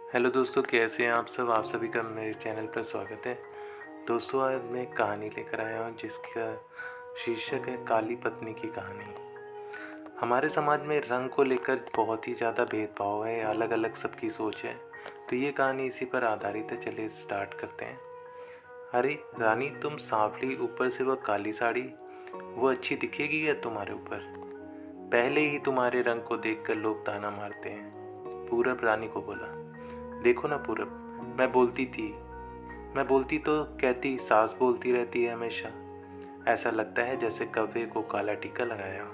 Hello दोस्तों, कैसे हैं आप सब। आप सभी का मेरे चैनल पर स्वागत है। दोस्तों, आज मैं एक कहानी लेकर आया हूँ जिसका शीर्षक है काली पत्नी की कहानी। हमारे समाज में रंग को लेकर बहुत ही ज़्यादा भेदभाव है, अलग अलग सबकी सोच है। तो ये कहानी इसी पर आधारित है। चलिए स्टार्ट करते हैं। अरे रानी, तुम सांवली, ऊपर से वह काली साड़ी, वो अच्छी दिखेगी क्या तुम्हारे ऊपर? पहले ही तुम्हारे रंग को देखकर लोग ताना मारते हैं। पूरब रानी को बोला, देखो ना पूरब, मैं बोलती तो कहती सास बोलती रहती है हमेशा। ऐसा लगता है जैसे कौवे को काला टीका लगाया हो।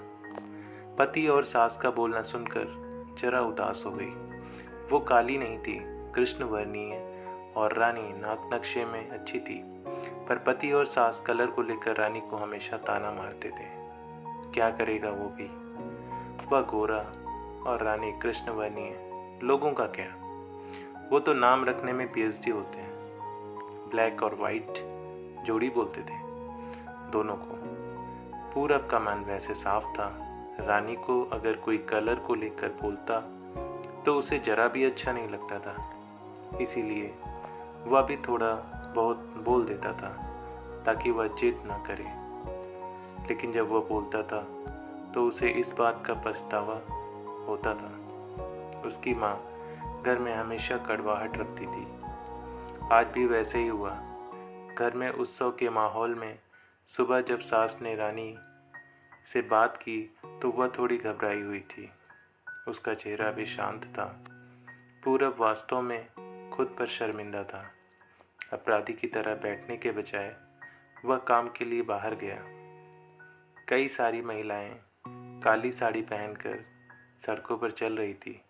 पति और सास का बोलना सुनकर जरा उदास हो गई। वो काली नहीं थी, कृष्ण वर्णीय और रानी नाक नक्शे में अच्छी थी। पर पति और सास कलर को लेकर रानी को हमेशा ताना मारते थे। क्या करेगा वो भी, वह गोरा और रानी कृष्ण वर्णीय, लोगों का क्या। वो तो नाम रखने में पीएचडी होते हैं। ब्लैक और वाइट जोड़ी बोलते थे दोनों को। पूरब का मन वैसे साफ था। रानी को अगर कोई कलर को लेकर बोलता तो उसे जरा भी अच्छा नहीं लगता था। इसीलिए वह भी थोड़ा बहुत बोल देता था ताकि वह जिद ना करे। लेकिन जब वह बोलता था तो उसे इस बात का पछतावा होता था। उसकी माँ घर में हमेशा कड़वाहट रखती थी। आज भी वैसे ही हुआ। घर में उत्सव के माहौल में सुबह जब सास ने रानी से बात की तो वह थोड़ी घबराई हुई थी। उसका चेहरा भी शांत था। पूरब वास्तव में खुद पर शर्मिंदा था। अपराधी की तरह बैठने के बजाय वह काम के लिए बाहर गया। कई सारी महिलाएं काली साड़ी पहनकर सड़कों पर चल रही थी।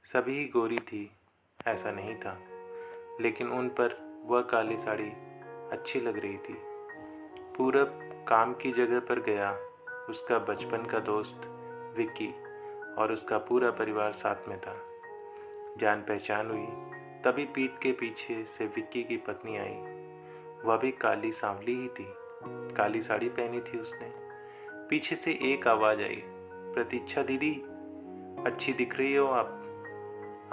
सभी गोरी थी ऐसा नहीं था, लेकिन उन पर वह काली साड़ी अच्छी लग रही थी। पूरब काम की जगह पर गया। उसका बचपन का दोस्त विक्की और उसका पूरा परिवार साथ में था। जान पहचान हुई तभी पीठ के पीछे से विक्की की पत्नी आई। वह भी काली सांवली ही थी। काली साड़ी पहनी थी उसने। पीछे से एक आवाज़ आई, प्रतीक्षा दीदी, अच्छी दिख रही हो आप।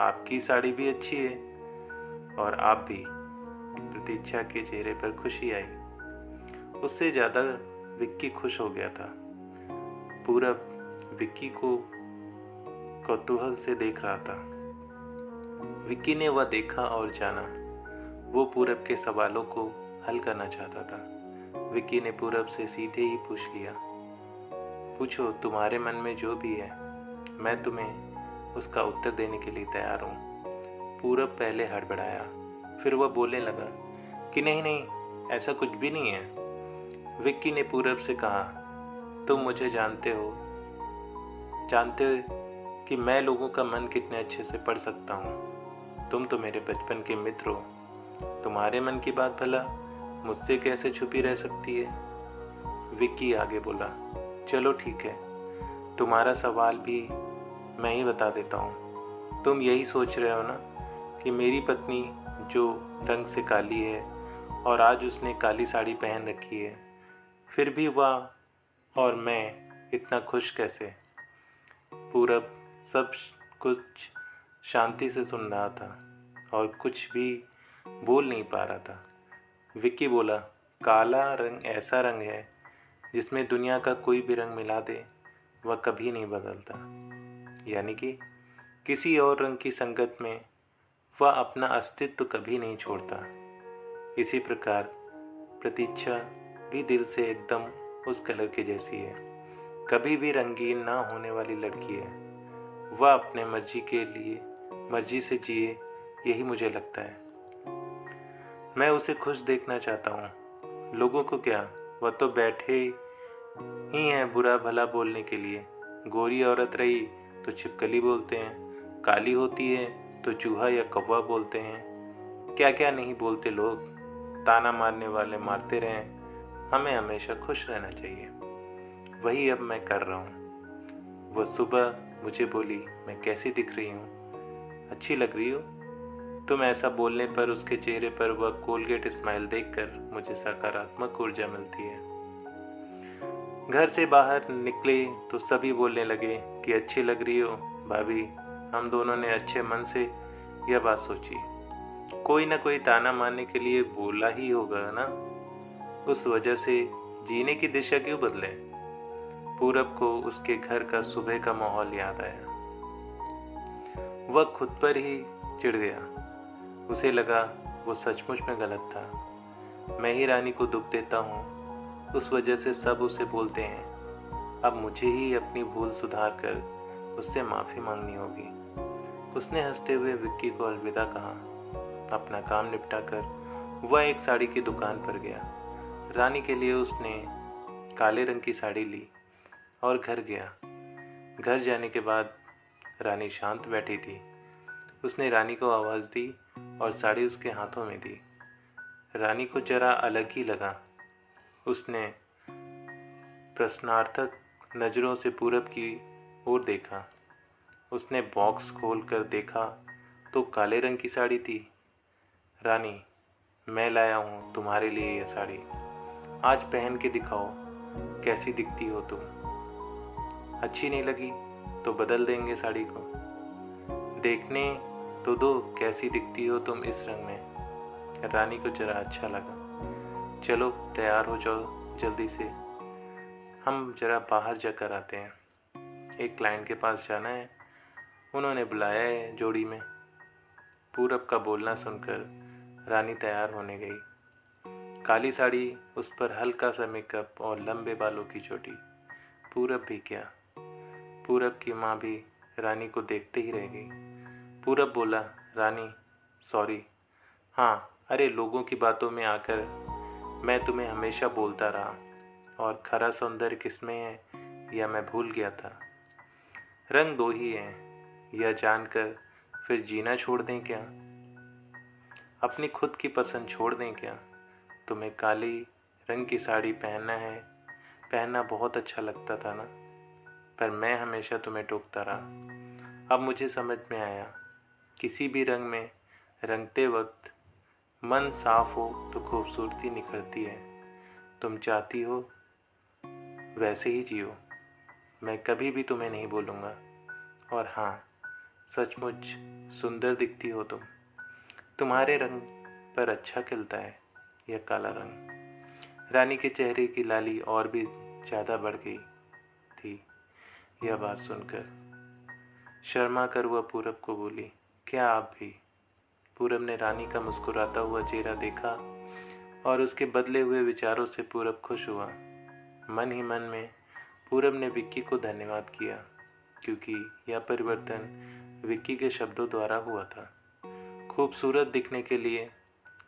आपकी साड़ी भी अच्छी है और आप भी। प्रतीक्षा के चेहरे पर खुशी आई। उससे ज़्यादा विक्की खुश हो गया था। पूरब विक्की को कौतूहल से देख रहा था। विक्की ने वह देखा और जाना। वो पूरब के सवालों को हल करना चाहता था। विक्की ने पूरब से सीधे ही पूछ लिया, पूछो, तुम्हारे मन में जो भी है, मैं तुम्हें उसका उत्तर देने के लिए तैयार हूँ। पूरब पहले हड़बड़ाया, फिर वह बोलने लगा कि नहीं नहीं, ऐसा कुछ भी नहीं है। विक्की ने पूरब से कहा, तुम मुझे जानते कि मैं लोगों का मन कितने अच्छे से पढ़ सकता हूँ। तुम तो मेरे बचपन के मित्र हो। तुम्हारे मन की बात भला मुझसे कैसे छुपी रह सकती है। विक्की आगे बोला, चलो ठीक है, तुम्हारा सवाल भी मैं ही बता देता हूँ। तुम यही सोच रहे हो ना कि मेरी पत्नी जो रंग से काली है और आज उसने काली साड़ी पहन रखी है, फिर भी वह और मैं इतना खुश कैसे। पूरब सब कुछ शांति से सुन रहा था और कुछ भी बोल नहीं पा रहा था। विक्की बोला, काला रंग ऐसा रंग है जिसमें दुनिया का कोई भी रंग मिला दे वह कभी नहीं बदलता। यानी कि किसी और रंग की संगत में वह अपना अस्तित्व कभी नहीं छोड़ता। इसी प्रकार प्रतीक्षा भी दिल से एकदम उस कलर के जैसी है। कभी भी रंगीन ना होने वाली लड़की है। वह अपने मर्जी से जिए, यही मुझे लगता है। मैं उसे खुश देखना चाहता हूँ। लोगों को क्या, वह तो बैठे ही हैं बुरा भला बोलने के लिए। गोरी औरत रही तो छिपकली बोलते हैं, काली होती है तो चूहा या कौवा बोलते हैं। क्या क्या नहीं बोलते लोग। ताना मारने वाले मारते रहें, हमें हमेशा खुश रहना चाहिए। वही अब मैं कर रहा हूँ। वह सुबह मुझे बोली, मैं कैसी दिख रही हूँ, अच्छी लग रही हो। तुम ऐसा बोलने पर उसके चेहरे पर वह कोलगेट स्माइल देखकर मुझे सकारात्मक ऊर्जा मिलती है। घर से बाहर निकले तो सभी बोलने लगे कि अच्छी लग रही हो भाभी। हम दोनों ने अच्छे मन से यह बात सोची, कोई ना कोई ताना मारने के लिए बोला ही होगा ना, उस वजह से जीने की दिशा क्यों बदले। पूरब को उसके घर का सुबह का माहौल याद आया। वह खुद पर ही चिढ़ गया। उसे लगा वो सचमुच में गलत था। मैं ही रानी को दुख देता हूँ, उस वजह से सब उसे बोलते हैं। अब मुझे ही अपनी भूल सुधार कर उससे माफ़ी मांगनी होगी। उसने हंसते हुए विक्की को अलविदा कहा। अपना काम निपटा कर वह एक साड़ी की दुकान पर गया। रानी के लिए उसने काले रंग की साड़ी ली और घर गया। घर जाने के बाद रानी शांत बैठी थी। उसने रानी को आवाज़ दी और साड़ी उसके हाथों में दी। रानी को जरा अलग ही लगा। उसने प्रश्नार्थक नज़रों से पूरब की ओर देखा। उसने बॉक्स खोल कर देखा तो काले रंग की साड़ी थी। रानी, मैं लाया हूँ तुम्हारे लिए यह साड़ी, आज पहन के दिखाओ कैसी दिखती हो तुम। अच्छी नहीं लगी तो बदल देंगे साड़ी को। देखने तो दो कैसी दिखती हो तुम इस रंग में। रानी को जरा अच्छा लगा। चलो तैयार हो जाओ जल्दी से, हम जरा बाहर जाकर आते हैं, एक क्लाइंट के पास जाना है, उन्होंने बुलाया है जोड़ी में। पूरब का बोलना सुनकर रानी तैयार होने गई। काली साड़ी, उस पर हल्का सा मेकअप और लंबे बालों की चोटी। पूरब भी क्या, पूरब की माँ भी रानी को देखते ही रह गई। पूरब बोला, रानी सॉरी। हाँ, अरे लोगों की बातों में आकर मैं तुम्हें हमेशा बोलता रहा, और खरा सौंदर्य किसमें है यह मैं भूल गया था। रंग दो ही हैं, यह जानकर फिर जीना छोड़ दें क्या? अपनी खुद की पसंद छोड़ दें क्या? तुम्हें काली रंग की साड़ी पहनना बहुत अच्छा लगता था ना, पर मैं हमेशा तुम्हें टोकता रहा। अब मुझे समझ में आया, किसी भी रंग में रंगते वक्त मन साफ हो तो खूबसूरती निखरती है। तुम चाहती हो वैसे ही जियो, मैं कभी भी तुम्हें नहीं बोलूँगा। और हाँ, सचमुच सुंदर दिखती हो तुम, तुम्हारे रंग पर अच्छा खिलता है यह काला रंग। रानी के चेहरे की लाली और भी ज़्यादा बढ़ गई थी। यह बात सुनकर शर्मा कर वह पूरब को बोली, क्या आप भी? पूरब ने रानी का मुस्कुराता हुआ चेहरा देखा और उसके बदले हुए विचारों से पूरब खुश हुआ। मन ही मन में पूरब ने विक्की को धन्यवाद किया, क्योंकि यह परिवर्तन विक्की के शब्दों द्वारा हुआ था। खूबसूरत दिखने के लिए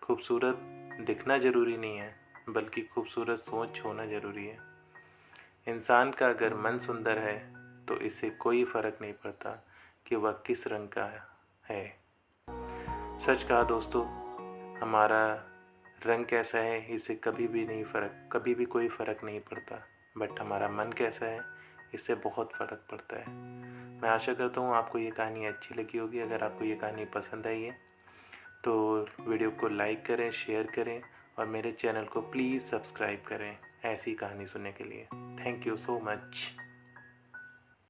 खूबसूरत दिखना ज़रूरी नहीं है, बल्कि खूबसूरत सोच होना ज़रूरी है। इंसान का अगर मन सुंदर है तो इससे कोई फ़र्क नहीं पड़ता कि वह किस रंग का है। सच कहा दोस्तों, हमारा रंग कैसा है इससे कभी भी कोई फ़र्क नहीं पड़ता, बट हमारा मन कैसा है इससे बहुत फ़र्क पड़ता है। मैं आशा करता हूँ आपको ये कहानी अच्छी लगी होगी। अगर आपको ये कहानी पसंद आई है तो वीडियो को लाइक करें, शेयर करें और मेरे चैनल को प्लीज़ सब्सक्राइब करें ऐसी कहानी सुनने के लिए। Thank you so much.